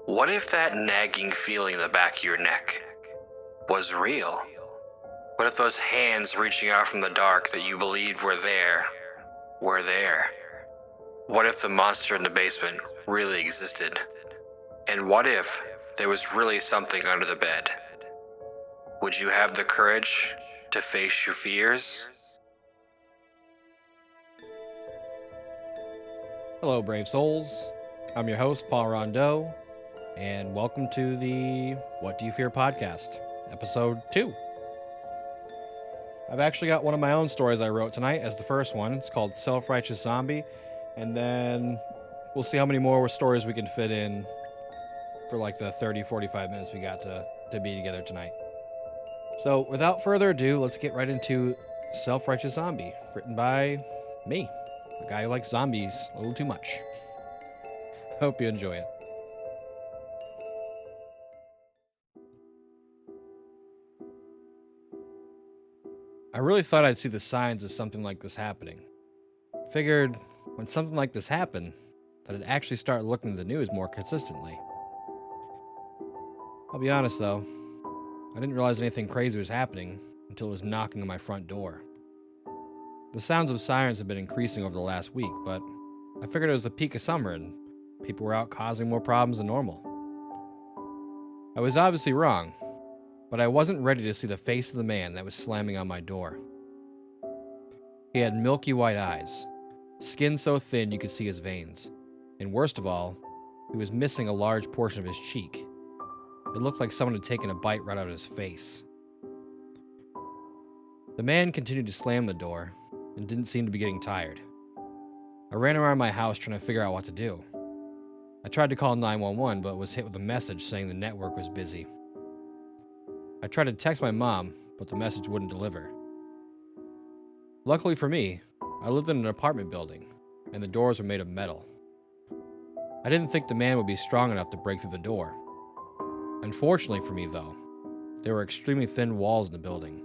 What if that nagging feeling in the back of your neck was real? What if those hands reaching out from the dark that you believed were there were there? What if the monster in the basement really existed? And what if there was really something under the bed? Would you have the courage to face your fears? Hello, brave souls. I'm your host, Paul Rondeau, and welcome to the What Do You Fear podcast, episode 2. I've actually got one of my own stories I wrote tonight as the first one. It's called Self-Righteous Zombie, and then we'll see how many more stories we can fit in for like the 30-45 minutes we got to be together tonight. So without further ado, let's get right into Self-Righteous Zombie, written by me, a guy who likes zombies a little too much. Hope you enjoy it. I really thought I'd see the signs of something like this happening. Figured when something like this happened, that I'd actually start looking at the news more consistently. I'll be honest though, I didn't realize anything crazy was happening until it was knocking on my front door. The sounds of sirens have been increasing over the last week, but I figured it was the peak of summer and people were out causing more problems than normal. I was obviously wrong, but I wasn't ready to see the face of the man that was slamming on my door. He had milky white eyes, skin so thin you could see his veins, and worst of all, he was missing a large portion of his cheek. It looked like someone had taken a bite right out of his face. The man continued to slam the door and didn't seem to be getting tired. I ran around my house trying to figure out what to do. I tried to call 911, but was hit with a message saying the network was busy. I tried to text my mom, but the message wouldn't deliver. Luckily for me, I lived in an apartment building, and the doors were made of metal. I didn't think the man would be strong enough to break through the door. Unfortunately for me, though, there were extremely thin walls in the building.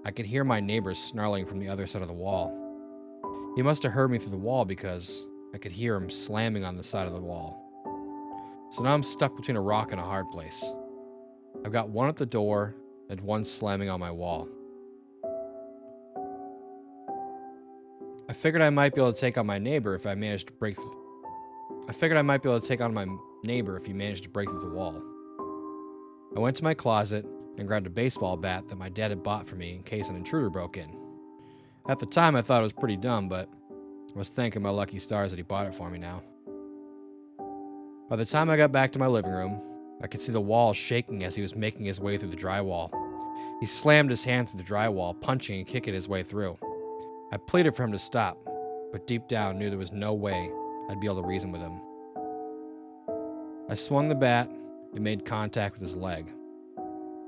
I could hear my neighbors snarling from the other side of the wall. He must have heard me through the wall because I could hear him slamming on the side of the wall. So now I'm stuck between a rock and a hard place. I've got one at the door and one slamming on my wall. I figured I might be able to take on my neighbor if he managed to break through the wall. I went to my closet and grabbed a baseball bat that my dad had bought for me in case an intruder broke in. At the time, I thought it was pretty dumb, but I was thanking my lucky stars that he bought it for me now. By the time I got back to my living room, I could see the wall shaking as he was making his way through the drywall. He slammed his hand through the drywall, punching and kicking his way through. I pleaded for him to stop, but deep down knew there was no way I'd be able to reason with him. I swung the bat and made contact with his leg.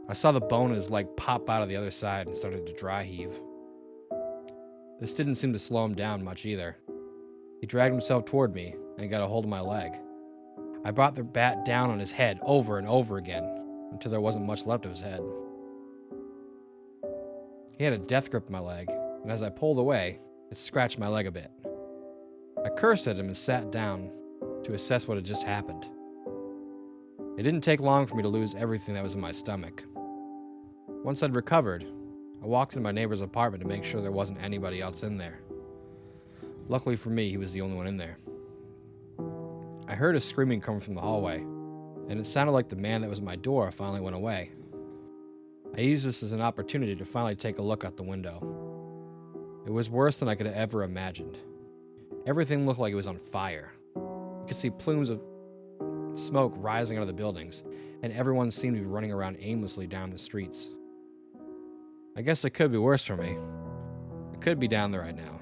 I saw the bone in his leg pop out of the other side and started to dry heave. This didn't seem to slow him down much either. He dragged himself toward me and got a hold of my leg. I brought the bat down on his head over and over again until there wasn't much left of his head. He had a death grip on my leg, and as I pulled away, it scratched my leg a bit. I cursed at him and sat down to assess what had just happened. It didn't take long for me to lose everything that was in my stomach. Once I'd recovered, I walked into my neighbor's apartment to make sure there wasn't anybody else in there. Luckily for me, he was the only one in there. I heard a screaming coming from the hallway, and it sounded like the man that was at my door finally went away. I used this as an opportunity to finally take a look out the window. It was worse than I could have ever imagined. Everything looked like it was on fire. You could see plumes of smoke rising out of the buildings, and everyone seemed to be running around aimlessly down the streets. I guess it could be worse for me. I could be down there right now.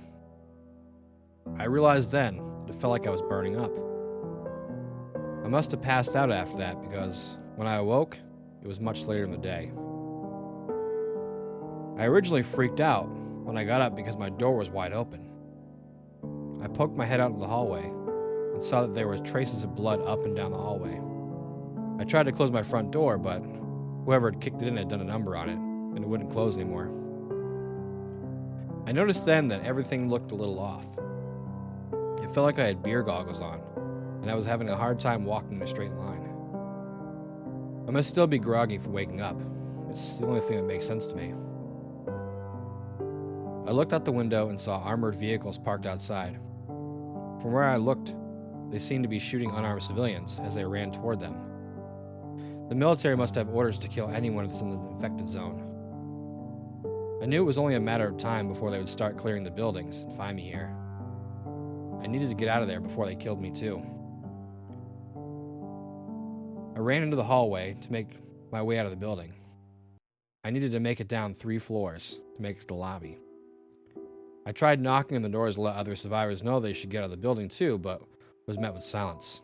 I realized then that it felt like I was burning up. I must have passed out after that because when I awoke, it was much later in the day. I originally freaked out when I got up because my door was wide open. I poked my head out into the hallway and saw that there were traces of blood up and down the hallway. I tried to close my front door, but whoever had kicked it in had done a number on it, and it wouldn't close anymore. I noticed then that everything looked a little off. It felt like I had beer goggles on, and and I was having a hard time walking in a straight line. I must still be groggy from waking up. It's the only thing that makes sense to me. I looked out the window and saw armored vehicles parked outside. From where I looked, they seemed to be shooting unarmed civilians as they ran toward them. The military must have orders to kill anyone that's in the infected zone. I knew it was only a matter of time before they would start clearing the buildings and find me here. I needed to get out of there before they killed me too. I ran into the hallway to make my way out of the building. I needed to make it down 3 floors to make it to the lobby. I tried knocking on the doors to let other survivors know they should get out of the building too, but was met with silence.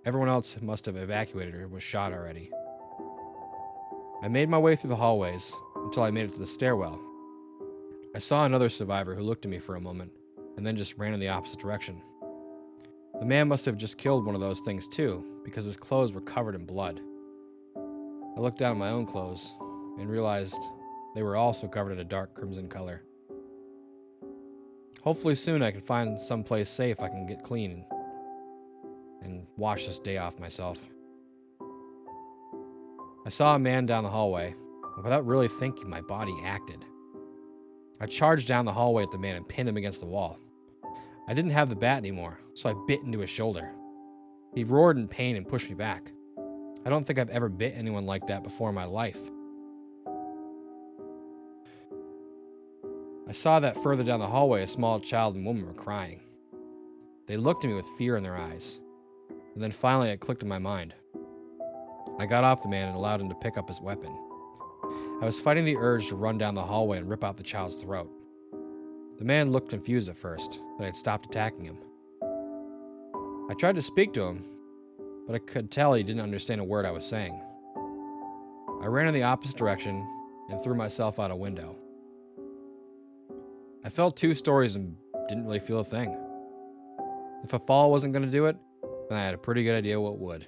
Everyone else must have evacuated or was shot already. I made my way through the hallways until I made it to the stairwell. I saw another survivor who looked at me for a moment and then just ran in the opposite direction. The man must have just killed one of those things too, because his clothes were covered in blood. I looked down at my own clothes and realized they were also covered in a dark crimson color. Hopefully soon I can find some place safe I can get clean and wash this day off myself. I saw a man down the hallway, and without really thinking, my body acted. I charged down the hallway at the man and pinned him against the wall. I didn't have the bat anymore, so I bit into his shoulder. He roared in pain and pushed me back. I don't think I've ever bit anyone like that before in my life. I saw that further down the hallway, a small child and woman were crying. They looked at me with fear in their eyes. And then finally it clicked in my mind. I got off the man and allowed him to pick up his weapon. I was fighting the urge to run down the hallway and rip out the child's throat. The man looked confused at first, but I had stopped attacking him. I tried to speak to him, but I could tell he didn't understand a word I was saying. I ran in the opposite direction and threw myself out a window. I fell 2 stories and didn't really feel a thing. If a fall wasn't going to do it, then I had a pretty good idea what would.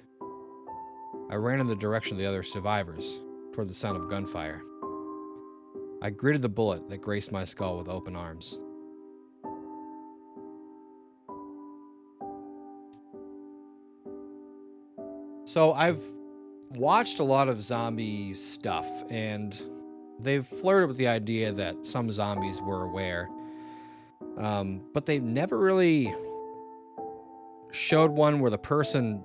I ran in the direction of the other survivors, toward the sound of gunfire. I greeted the bullet that graced my skull with open arms. So I've watched a lot of zombie stuff, and they've flirted with the idea that some zombies were aware, but they never really showed one where the person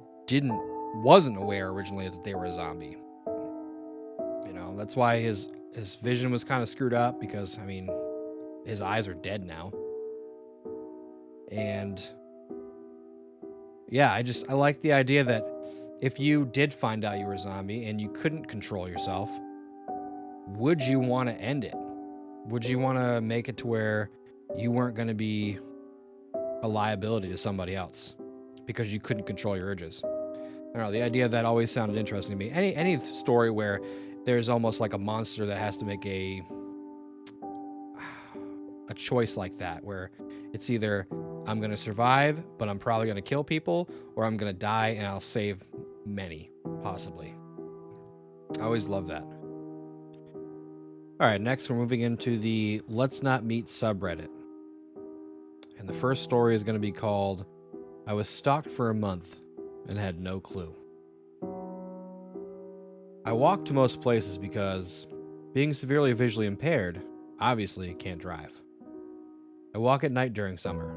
wasn't aware originally that they were a zombie. You know, that's why his vision was kind of screwed up, because, I mean, his eyes are dead now. And yeah, I like the idea that if you did find out you were a zombie and you couldn't control yourself, would you want to end it? Would you want to make it to where you weren't going to be a liability to somebody else because you couldn't control your urges? I don't know, the idea of that always sounded interesting to me. Any story where there's almost like a monster that has to make a choice like that, where it's either I'm going to survive, but I'm probably going to kill people, or I'm going to die and I'll save many, possibly. I always love that. All right, next we're moving into the Let's Not Meet subreddit. And the first story is going to be called I Was Stalked for a Month and Had No Clue. I walk to most places because, being severely visually impaired, obviously can't drive. I walk at night during summer,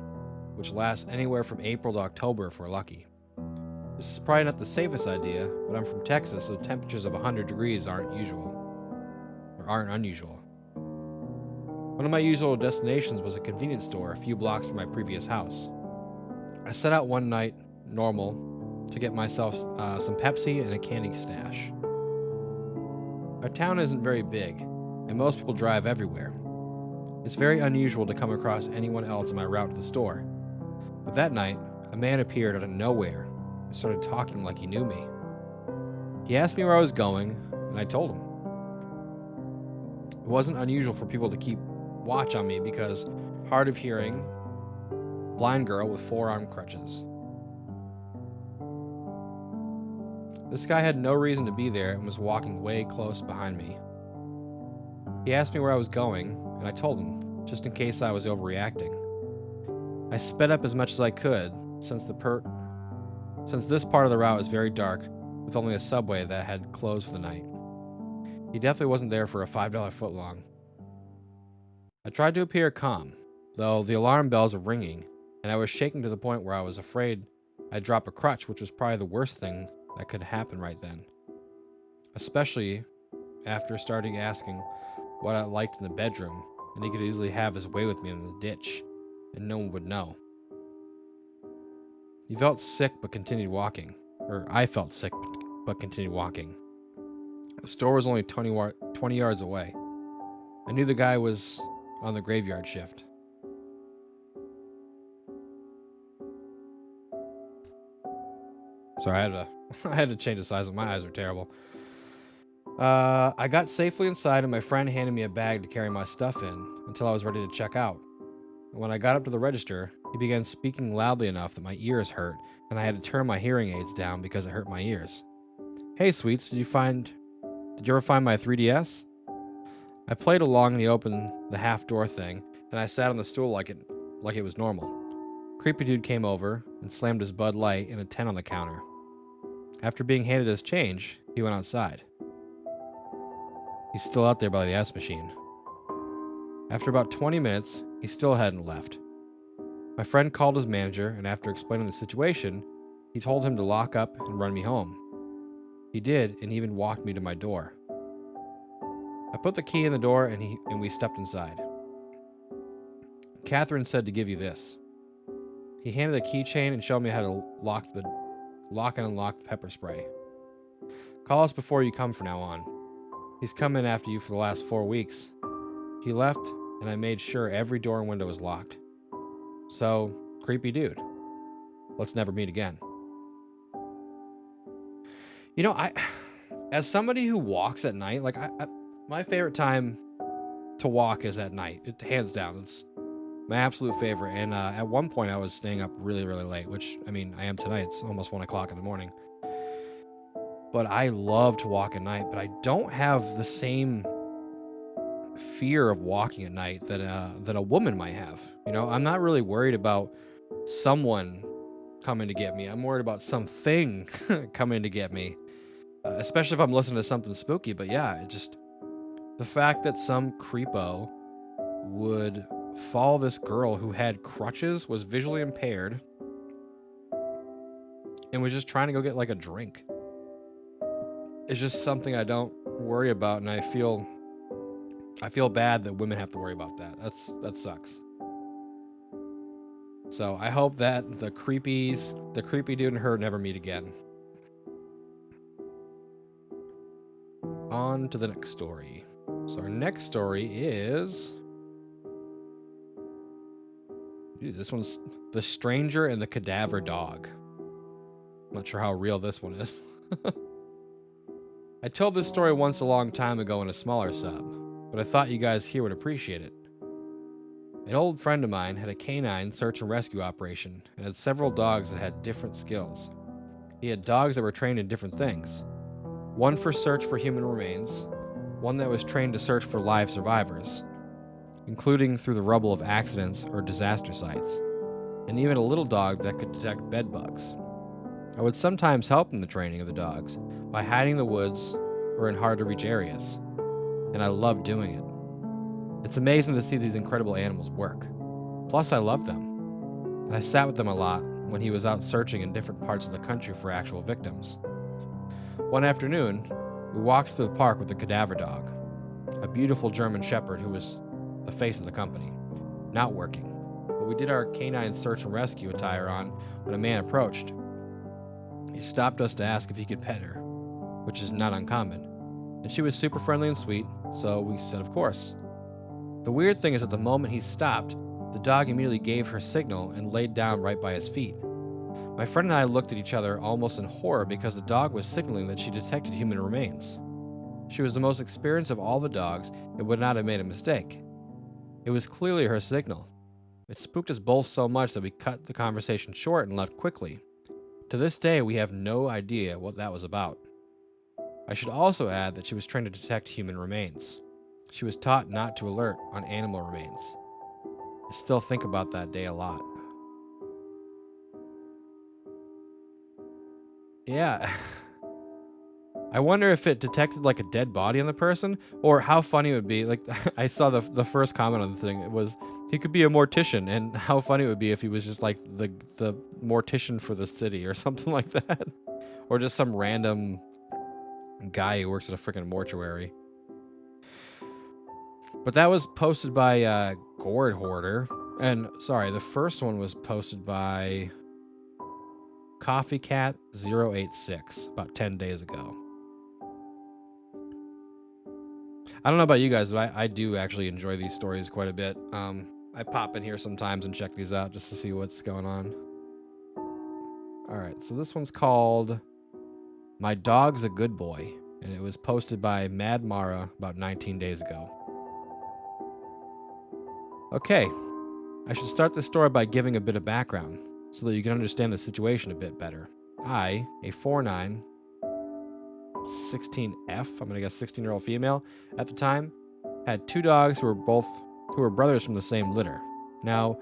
which lasts anywhere from April to October if we're lucky. This is probably not the safest idea, but I'm from Texas, so temperatures of 100 degrees aren't unusual. One of my usual destinations was a convenience store a few blocks from my previous house. I set out one night, normal, to get myself some Pepsi and a candy stash. Our town isn't very big, and most people drive everywhere. It's very unusual to come across anyone else on my route to the store. But that night, a man appeared out of nowhere and started talking like he knew me. He asked me where I was going, and I told him. It wasn't unusual for people to keep watch on me because hard of hearing, blind girl with 4-arm crutches. This guy had no reason to be there and was walking way close behind me. He asked me where I was going, and I told him, just in case I was overreacting. I sped up as much as I could, since the since this part of the route is very dark with only a subway that had closed for the night. He definitely wasn't there for a $5 footlong. I tried to appear calm, though the alarm bells were ringing, and I was shaking to the point where I was afraid I'd drop a crutch, which was probably the worst thing that could happen right then. Especially after starting asking what I liked in the bedroom, and he could easily have his way with me in the ditch, and no one would know. He felt sick but continued walking. Or I felt sick but continued walking. The store was only 20 yards away. I knew the guy was on the graveyard shift. Sorry, I had to change the size of my eyes are terrible. I got safely inside and my friend handed me a bag to carry my stuff in until I was ready to check out. When I got up to the register, he began speaking loudly enough that my ears hurt and I had to turn my hearing aids down because it hurt my ears. "Hey, sweets, did you ever find my 3DS? I played along and he opened the half door thing and I sat on the stool like it was normal. Creepy dude came over and slammed his Bud Light and a 10 on the counter. After being handed his change, he went outside. He's still out there by the S machine. After about 20 minutes, he still hadn't left. My friend called his manager, and after explaining the situation, he told him to lock up and run me home. He did, and even walked me to my door. I put the key in the door, and we stepped inside. Catherine said to give you this. He handed a keychain and showed me how to lock and unlock the pepper spray. Call us before you come from now on. He's come in after you for the last 4 weeks. He left, and I made sure every door and window was locked. So, creepy dude. Let's never meet again." You know, as somebody who walks at night, like my favorite time to walk is at night. Hands down, it's my absolute favorite. And at one point, I was staying up really, really late, which I am tonight. It's almost 1 o'clock in the morning. But I love to walk at night, but I don't have the same fear of walking at night that a woman might have. You know, I'm not really worried about someone coming to get me. I'm worried about something coming to get me, especially if I'm listening to something spooky. But yeah, the fact that some creepo would follow this girl who had crutches, was visually impaired, and was just trying to go get like a drink. It's just something I don't worry about, and I feel bad that women have to worry about that. That sucks. So I hope that the creepy dude and her never meet again. On to the next story. So our next story is... this one's The Stranger and the Cadaver Dog. I'm not sure how real this one is. I told this story once a long time ago in a smaller sub, but I thought you guys here would appreciate it. An old friend of mine had a canine search and rescue operation and had several dogs that had different skills. He had dogs that were trained in different things. One for search for human remains, one that was trained to search for live survivors, including through the rubble of accidents or disaster sites, and even a little dog that could detect bed bugs. I would sometimes help in the training of the dogs by hiding in the woods or in hard-to-reach areas, and I loved doing it. It's amazing to see these incredible animals work. Plus, I love them. And I sat with them a lot when he was out searching in different parts of the country for actual victims. One afternoon, we walked through the park with the cadaver dog, a beautiful German shepherd who was the face of the company, not working. But we did our canine search and rescue attire on when a man approached. He stopped us to ask if he could pet her, which is not uncommon, and she was super friendly and sweet, so we said of course. The weird thing is that the moment he stopped, the dog immediately gave her signal and laid down right by his feet. My friend and I looked at each other almost in horror because the dog was signaling that she detected human remains. She was the most experienced of all the dogs and would not have made a mistake. It was clearly her signal. It spooked us both so much that we cut the conversation short and left quickly. To this day, we have no idea what that was about. I should also add that she was trained to detect human remains. She was taught not to alert on animal remains. I still think about that day a lot. Yeah. I wonder if it detected like a dead body on the person, or how funny it would be. Like I saw the first comment on the thing. It was he could be a mortician, and how funny it would be if he was just like the mortician for the city or something like that, or just some random guy who works at a freaking mortuary. But that was posted by Gourd Hoarder, and sorry, the first one was posted by CoffeeCat086 about 10 days ago. I don't know about you guys, but I do actually enjoy these stories quite a bit. I pop in here sometimes and check these out just to see what's going on. All right, so this one's called My Dog's a Good Boy, and it was posted by Mad Mara about 19 days ago. Okay, I should start this story by giving a bit of background so that you can understand the situation a bit better. I, a 4'9", 16F, I'm gonna guess 16-year-old female at the time, had two dogs who were brothers from the same litter. Now,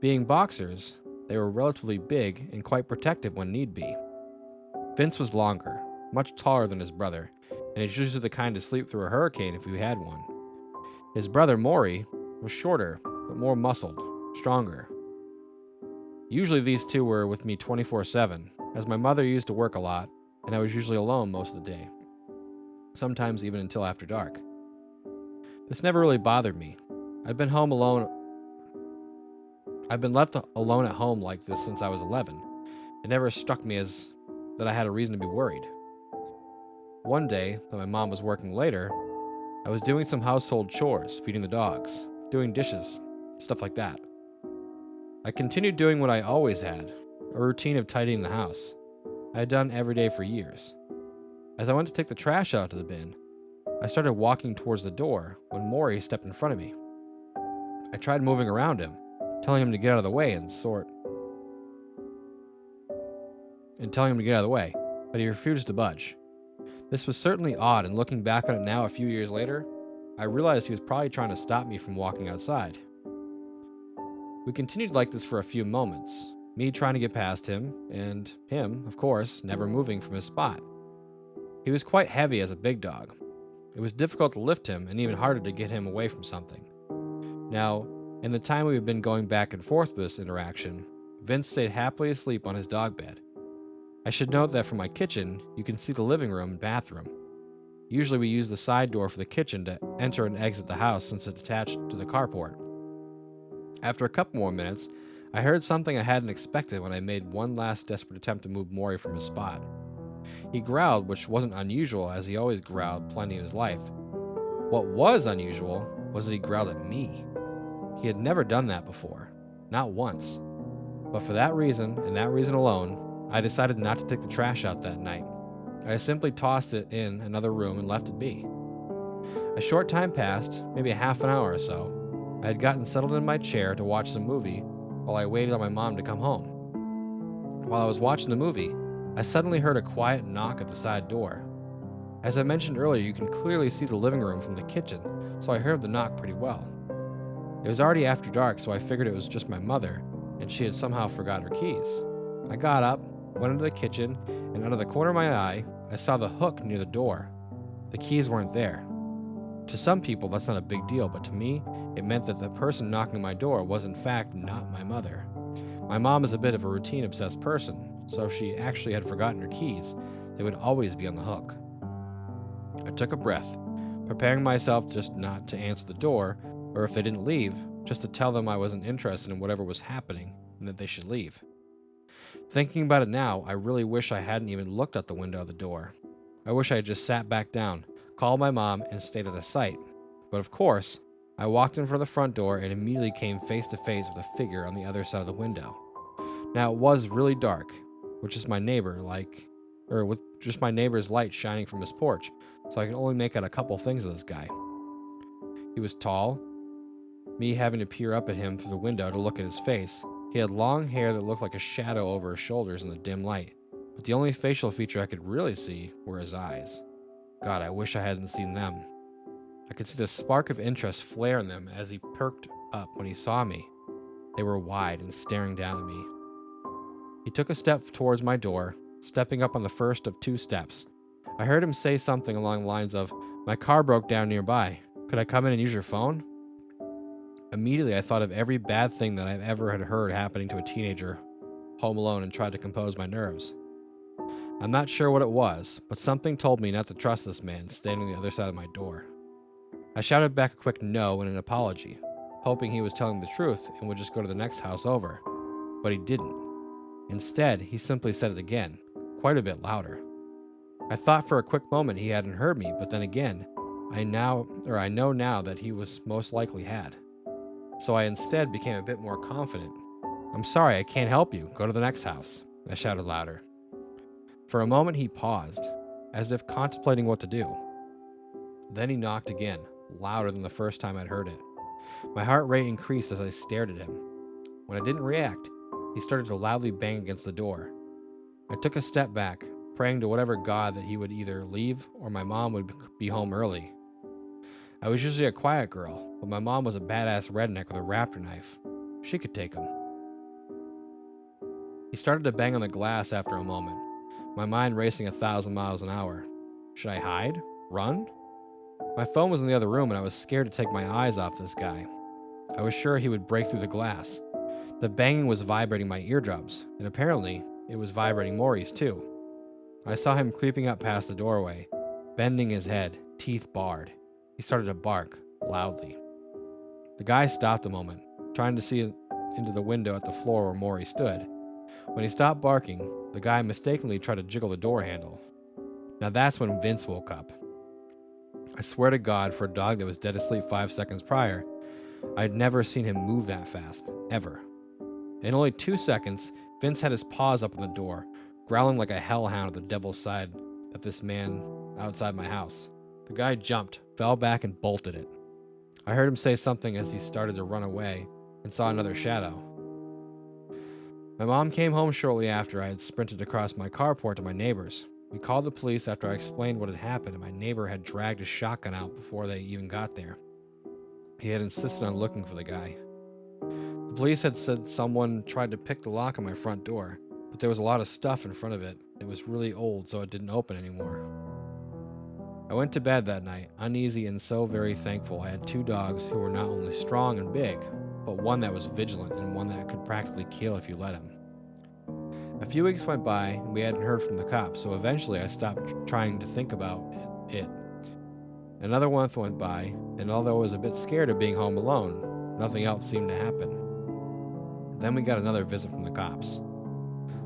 being boxers, they were relatively big and quite protective when need be. Vince was longer, much taller than his brother, and he's usually the kind to sleep through a hurricane if we had one. His brother Maury was shorter, but more muscled, stronger. Usually these two were with me 24/7, as my mother used to work a lot, and I was usually alone most of the day, sometimes even until after dark. This never really bothered me. I've been left alone at home like this since I was 11. It never struck me as that I had a reason to be worried. One day, that my mom was working later, I was doing some household chores, feeding the dogs, doing dishes, stuff like that. I continued doing what I always had, a routine of tidying the house. I had done every day for years. As I went to take the trash out to the bin, I started walking towards the door when Maury stepped in front of me. I tried moving around him, telling him to get out of the way, but he refused to budge. This was certainly odd, and looking back on it now a few years later, I realized he was probably trying to stop me from walking outside. We continued like this for a few moments, me trying to get past him, and him, of course, never moving from his spot. He was quite heavy as a big dog. It was difficult to lift him and even harder to get him away from something. Now, in the time we've been going back and forth with this interaction, Vince stayed happily asleep on his dog bed. I should note that from my kitchen, you can see the living room and bathroom. Usually we use the side door for the kitchen to enter and exit the house since it's attached to the carport. After a couple more minutes, I heard something I hadn't expected when I made one last desperate attempt to move Maury from his spot. He growled, which wasn't unusual as he always growled plenty in his life. What was unusual was that he growled at me. He had never done that before, not once. But for that reason, and that reason alone, I decided not to take the trash out that night. I simply tossed it in another room and left it be. A short time passed, maybe a half an hour or so. I had gotten settled in my chair to watch some movie while I waited on my mom to come home. While I was watching the movie, I suddenly heard a quiet knock at the side door. As I mentioned earlier, you can clearly see the living room from the kitchen, so I heard the knock pretty well. It was already after dark, so I figured it was just my mother, and she had somehow forgot her keys. I got up, went into the kitchen, and out of the corner of my eye, I saw the hook near the door. The keys weren't there. To some people, that's not a big deal, but to me, it meant that the person knocking my door was in fact not my mother. My mom is a bit of a routine-obsessed person, so if she actually had forgotten her keys, they would always be on the hook. I took a breath, preparing myself just not to answer the door, or if they didn't leave, just to tell them I wasn't interested in whatever was happening and that they should leave. Thinking about it now, I really wish I hadn't even looked out the window of the door. I wish I had just sat back down, called my mom, and stayed out of sight. But of course, I walked in front of the front door and immediately came face to face with a figure on the other side of the window. Now it was really dark, with just my neighbor's light shining from his porch, so I could only make out a couple things of this guy. He was tall, me having to peer up at him through the window to look at his face. He had long hair that looked like a shadow over his shoulders in the dim light, but the only facial feature I could really see were his eyes. God, I wish I hadn't seen them. I could see the spark of interest flare in them as he perked up when he saw me. They were wide and staring down at me. He took a step towards my door, stepping up on the first of 2 steps. I heard him say something along the lines of, "My car broke down nearby. Could I come in and use your phone?" Immediately, I thought of every bad thing that I've ever had heard happening to a teenager home alone and tried to compose my nerves. I'm not sure what it was, but something told me not to trust this man standing on the other side of my door. I shouted back a quick no and an apology, hoping he was telling the truth and would just go to the next house over. But he didn't. Instead, he simply said it again, quite a bit louder. I thought for a quick moment he hadn't heard me, but then again, I know now that he was most likely had. So I instead became a bit more confident. "I'm sorry, I can't help you. Go to the next house," I shouted louder. For a moment he paused, as if contemplating what to do. Then he knocked again, louder than the first time I'd heard it. My heart rate increased as I stared at him. When I didn't react, he started to loudly bang against the door. I took a step back, praying to whatever God that he would either leave or my mom would be home early. I was usually a quiet girl, but my mom was a badass redneck with a raptor knife. She could take him. He started to bang on the glass after a moment, my mind racing 1,000 miles an hour. Should I hide? Run? My phone was in the other room and I was scared to take my eyes off this guy. I was sure he would break through the glass. The banging was vibrating my eardrums, and apparently it was vibrating Maury's too. I saw him creeping up past the doorway, bending his head, teeth bared. He started to bark loudly. The guy stopped a moment, trying to see into the window at the floor where Maury stood. When he stopped barking, the guy mistakenly tried to jiggle the door handle. Now that's when Vince woke up. I swear to God, for a dog that was dead asleep 5 seconds prior, I'd never seen him move that fast, ever. In only 2 seconds, Vince had his paws up on the door, growling like a hellhound at the devil's side at this man outside my house. The guy jumped, fell back, and bolted it. I heard him say something as he started to run away and saw another shadow. My mom came home shortly after I had sprinted across my carport to my neighbor's. We called the police after I explained what had happened, and my neighbor had dragged his shotgun out before they even got there. He had insisted on looking for the guy. The police had said someone tried to pick the lock on my front door, but there was a lot of stuff in front of it. It was really old, so it didn't open anymore. I went to bed that night, uneasy and so very thankful I had 2 dogs who were not only strong and big, but one that was vigilant and one that could practically kill if you let him. A few weeks went by, and we hadn't heard from the cops, so eventually I stopped trying to think about it. Another month went by, and although I was a bit scared of being home alone, nothing else seemed to happen. Then we got another visit from the cops.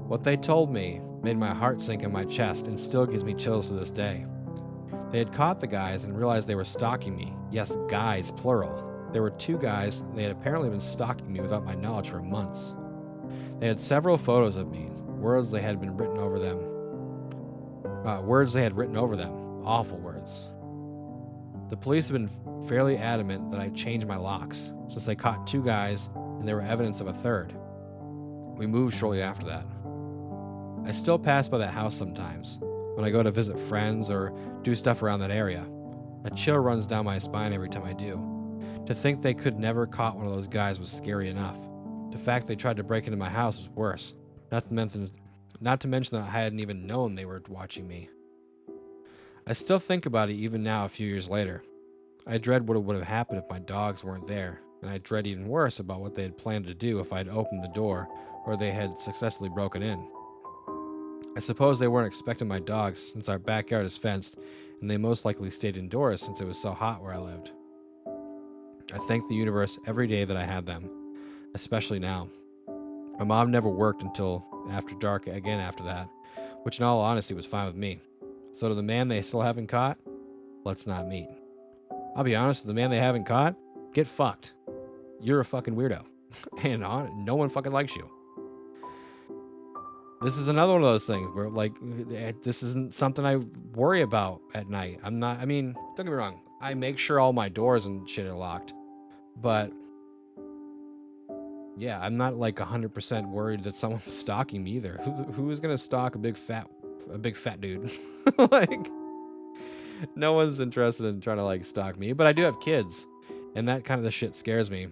What they told me made my heart sink in my chest and still gives me chills to this day. They had caught the guys and realized they were stalking me. Yes, guys, plural. There were 2 guys, and they had apparently been stalking me without my knowledge for months. They had several photos of me, words they had written over them, awful words. The police have been fairly adamant that I changed my locks, since they caught 2 guys and there were evidence of a 3rd. We moved shortly after that. I still pass by that house sometimes, when I go to visit friends or do stuff around that area. A chill runs down my spine every time I do. To think they could never caught one of those guys was scary enough. The fact they tried to break into my house was worse, not to mention that I hadn't even known they were watching me. I still think about it even now a few years later. I dread what would have happened if my dogs weren't there, and I dread even worse about what they had planned to do if I had opened the door or they had successfully broken in. I suppose they weren't expecting my dogs since our backyard is fenced, and they most likely stayed indoors since it was so hot where I lived. I thank the universe every day that I had them, especially now. My mom never worked until after dark again after that, which in all honesty was fine with me. So to the man they still haven't caught, let's not meet. I'll be honest, the man they haven't caught, get fucked. You're a fucking weirdo. And no one fucking likes you. This is another one of those things where, like, this isn't something I worry about at night. Don't get me wrong. I make sure all my doors and shit are locked. But, yeah, I'm not, like, 100% worried that someone's stalking me either. Who is going to stalk a big fat dude? Like, no one's interested in trying to, like, stalk me. But I do have kids, and that kind of the shit scares me.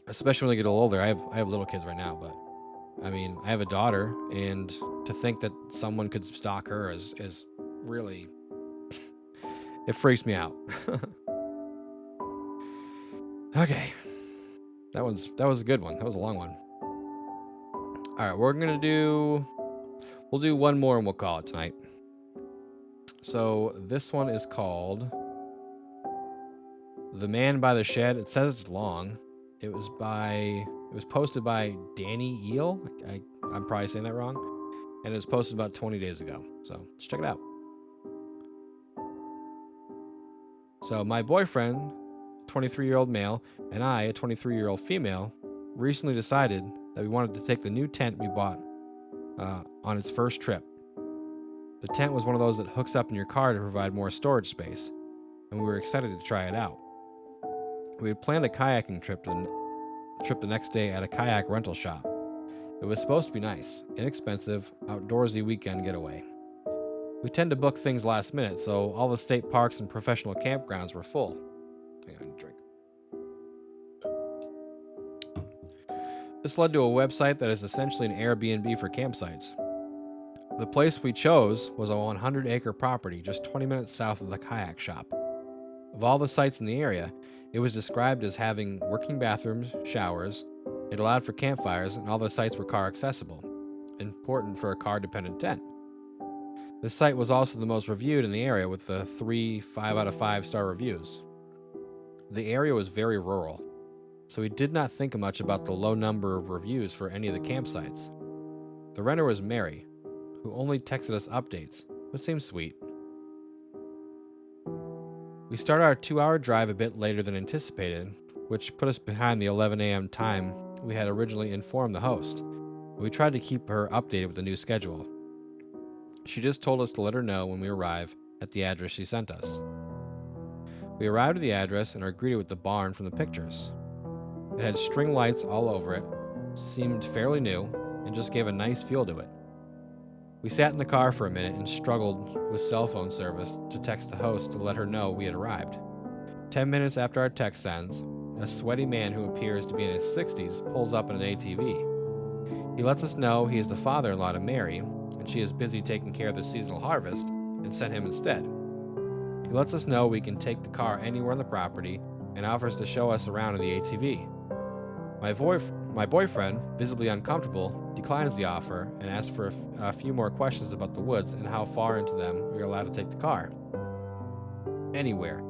Especially when they get a little older. I have little kids right now, but I mean, I have a daughter, and to think that someone could stalk her is really, it freaks me out. Okay. That was a good one. That was a long one. All right, we'll do one more and we'll call it tonight. So this one is called The Man by the Shed. It says it's long. It was posted by Danny Eel. I'm probably saying that wrong. And it was posted about 20 days ago. So let's check it out. So my boyfriend, 23-year-old male, and I, a 23-year-old female, recently decided that we wanted to take the new tent we bought on its first trip. The tent was one of those that hooks up in your car to provide more storage space, and we were excited to try it out. We had planned a kayaking trip the next day at a kayak rental shop. It was supposed to be nice, inexpensive, outdoorsy weekend getaway. We tend to book things last minute, so all the state parks and professional campgrounds were full. Hang on, drink. This led to a website that is essentially an Airbnb for campsites. The place we chose was a 100-acre property just 20 minutes south of the kayak shop. Of all the sites in the area, it was described as having working bathrooms, showers, it allowed for campfires, and all the sites were car accessible, important for a car-dependent tent. The site was also the most reviewed in the area with the 3 5 out of 5 star reviews. The area was very rural, so we did not think much about the low number of reviews for any of the campsites. The renter was Mary, who only texted us updates, but seemed sweet. We started our 2-hour drive a bit later than anticipated, which put us behind the 11 a.m. time we had originally informed the host. We tried to keep her updated with the new schedule. She just told us to let her know when we arrive at the address she sent us. We arrived at the address and are greeted with the barn from the pictures. It had string lights all over it, seemed fairly new, and just gave a nice feel to it. We sat in the car for a minute and struggled with cell phone service to text the host to let her know we had arrived. 10 minutes after our text ends, a sweaty man who appears to be in his 60s pulls up in an ATV. He lets us know he is the father-in-law to Mary, and she is busy taking care of the seasonal harvest, and sent him instead. He lets us know we can take the car anywhere on the property and offers to show us around in the ATV. My boyfriend, visibly uncomfortable, declines the offer and asks for a few more questions about the woods and how far into them we are allowed to take the car. Anywhere.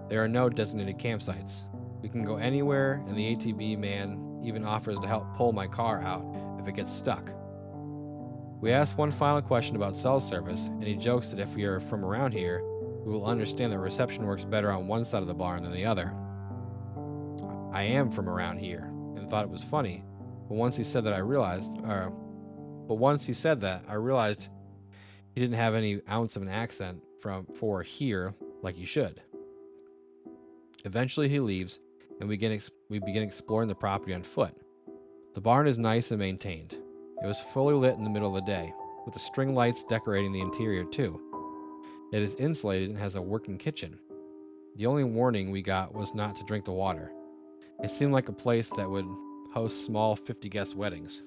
There are no designated campsites. We can go anywhere, and the ATV man even offers to help pull my car out if it gets stuck. We ask one final question about cell service, and he jokes that if we are from around here, we will understand that reception works better on one side of the barn than the other. I am from around here, and thought it was funny, but once he said that, I realized he didn't have any ounce of an accent for here like he should. Eventually he leaves, and we begin exploring the property on foot. The barn is nice and maintained. It was fully lit in the middle of the day, with the string lights decorating the interior too. It is insulated and has a working kitchen. The only warning we got was not to drink the water. It seemed like a place that would host small 50-guest weddings.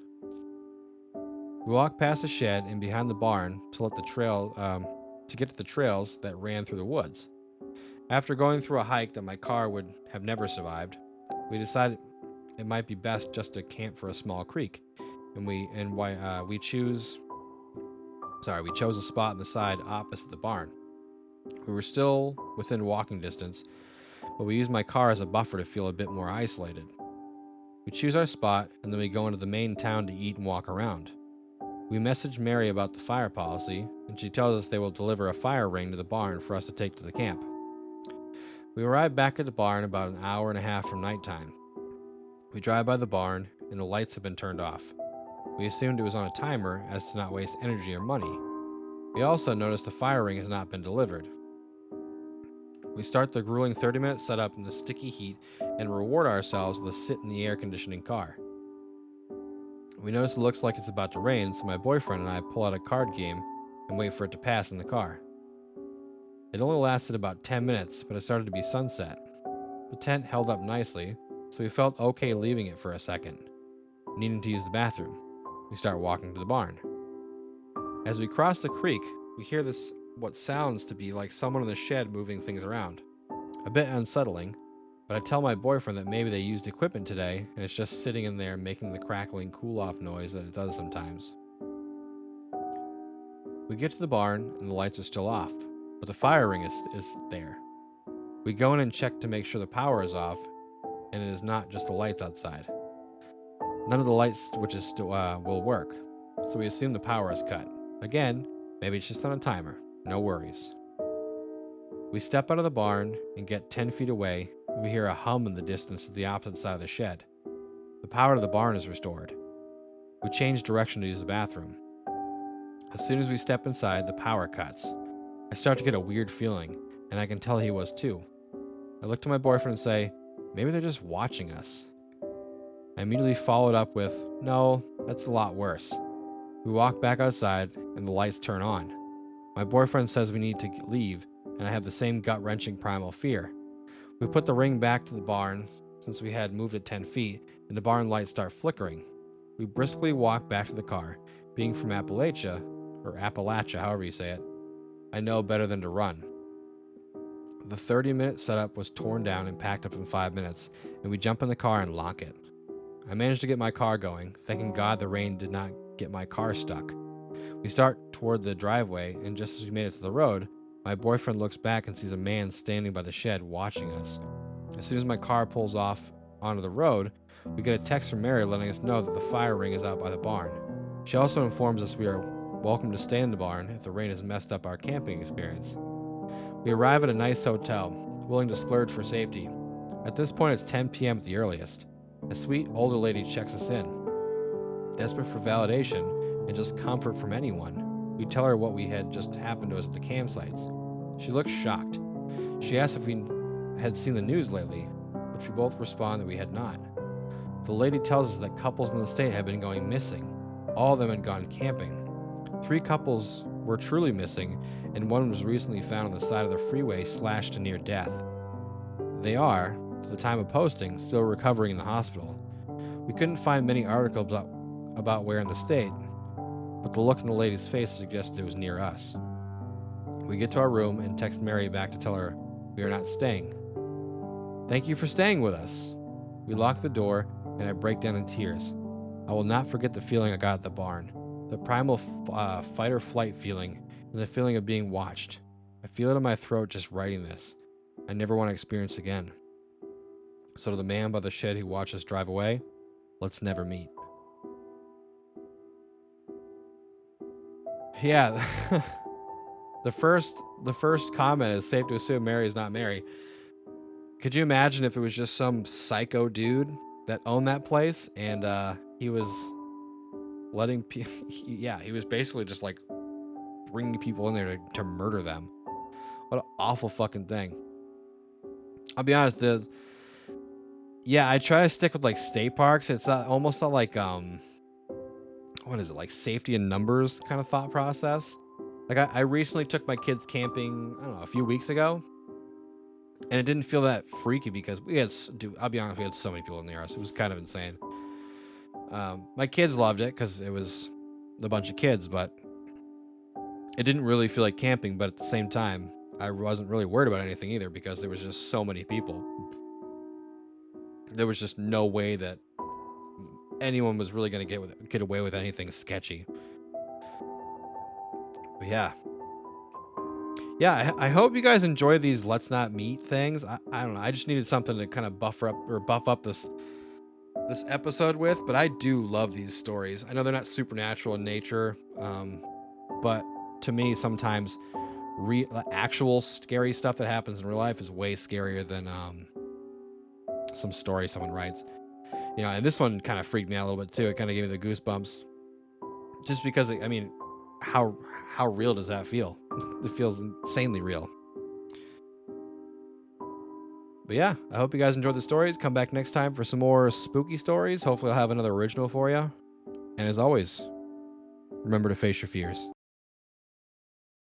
We walked past the shed and behind the barn to get to the trails that ran through the woods. After going through a hike that my car would have never survived, we decided it might be best just to camp for a small creek, and we chose a spot on the side opposite the barn. We were still within walking distance, but we used my car as a buffer to feel a bit more isolated. We choose our spot, and then we go into the main town to eat and walk around. We message Mary about the fire policy, and she tells us they will deliver a fire ring to the barn for us to take to the camp. We arrive back at the barn about an hour and a half from nighttime. We drive by the barn, and the lights have been turned off. We assumed it was on a timer as to not waste energy or money. We also noticed the fire ring has not been delivered. We start the grueling 30-minute setup in the sticky heat and reward ourselves with a sit in the air-conditioning car. We notice it looks like it's about to rain, so my boyfriend and I pull out a card game and wait for it to pass in the car. It only lasted about 10 minutes, but it started to be sunset. The tent held up nicely, so we felt okay leaving it for a second, needing to use the bathroom. We start walking to the barn. As we cross the creek, we hear this, what sounds to be like someone in the shed moving things around. A bit unsettling, but I tell my boyfriend that maybe they used equipment today and it's just sitting in there making the crackling cool-off noise that it does sometimes. We get to the barn and the lights are still off, but the fire ring is there. We go in and check to make sure the power is off, and it is not just the lights outside. None of the light switches still will work, so we assume the power is cut. Again, maybe it's just on a timer. No worries. We step out of the barn and get 10 feet away, and we hear a hum in the distance to the opposite side of the shed. The power to the barn is restored. We change direction to use the bathroom. As soon as we step inside, the power cuts. I start to get a weird feeling, and I can tell he was too. I look to my boyfriend and say, maybe they're just watching us. I immediately followed up with, no, that's a lot worse. We walk back outside, and the lights turn on. My boyfriend says we need to leave, and I have the same gut-wrenching primal fear. We put the ring back to the barn, since we had moved it 10 feet, and the barn lights start flickering. We briskly walk back to the car. Being from Appalachia, however you say it, I know better than to run. The 30-minute setup was torn down and packed up in 5 minutes, and we jump in the car and lock it. I managed to get my car going, thanking God the rain did not get my car stuck. We start toward the driveway, and just as we made it to the road, my boyfriend looks back and sees a man standing by the shed watching us. As soon as my car pulls off onto the road, we get a text from Mary letting us know that the fire ring is out by the barn. She also informs us we are welcome to stay in the barn if the rain has messed up our camping experience. We arrive at a nice hotel, willing to splurge for safety. At this point, it's 10 p.m. at the earliest. A sweet older lady checks us in. Desperate for validation and just comfort from anyone, we tell her what we had just happened to us at the campsites. She looks shocked. She asks if we had seen the news lately, which we both respond that we had not. The lady tells us that couples in the state have been going missing. All of them had gone camping. 3 couples were truly missing, and one was recently found on the side of the freeway slashed to near death. They are, to the time of posting, still recovering in the hospital. We couldn't find many articles about where in the state, but the look in the lady's face suggested it was near us. We get to our room and text Mary back to tell her we are not staying. Thank you for staying with us. We lock the door, and I break down in tears. I will not forget the feeling I got at the barn. The primal fight or flight feeling, and the feeling of being watched. I feel it in my throat just writing this. I never want to experience again. So to the man by the shed who watched us drive away, let's never meet. Yeah, the first comment is safe to assume Mary is not Mary. Could you imagine if it was just some psycho dude that owned that place and he was letting he was basically just like bringing people in there to murder them. What an awful fucking thing. I'll be honest, I try to stick with like state parks. It's almost not like what is it, like safety in numbers kind of thought process. Like I recently took my kids camping, I don't know, a few weeks ago, and it didn't feel that freaky because I'll be honest, we had so many people in the house. It was kind of insane. My kids loved it because it was a bunch of kids, but it didn't really feel like camping. But at the same time, I wasn't really worried about anything either because there was just so many people. There was just no way that anyone was really going to get away with anything sketchy. But yeah, I hope you guys enjoy these Let's Not Meet things. I don't know. I just needed something to kind of buff up this episode with, but I do love these stories. I know they're not supernatural in nature, but to me, sometimes actual scary stuff that happens in real life is way scarier than some story someone writes. You know, and this one kind of freaked me out a little bit too. It kind of gave me the goosebumps, just because how real does that feel? It feels insanely real. But yeah, I hope you guys enjoyed the stories. Come back next time for some more spooky stories. Hopefully I'll have another original for you. And as always, remember to face your fears.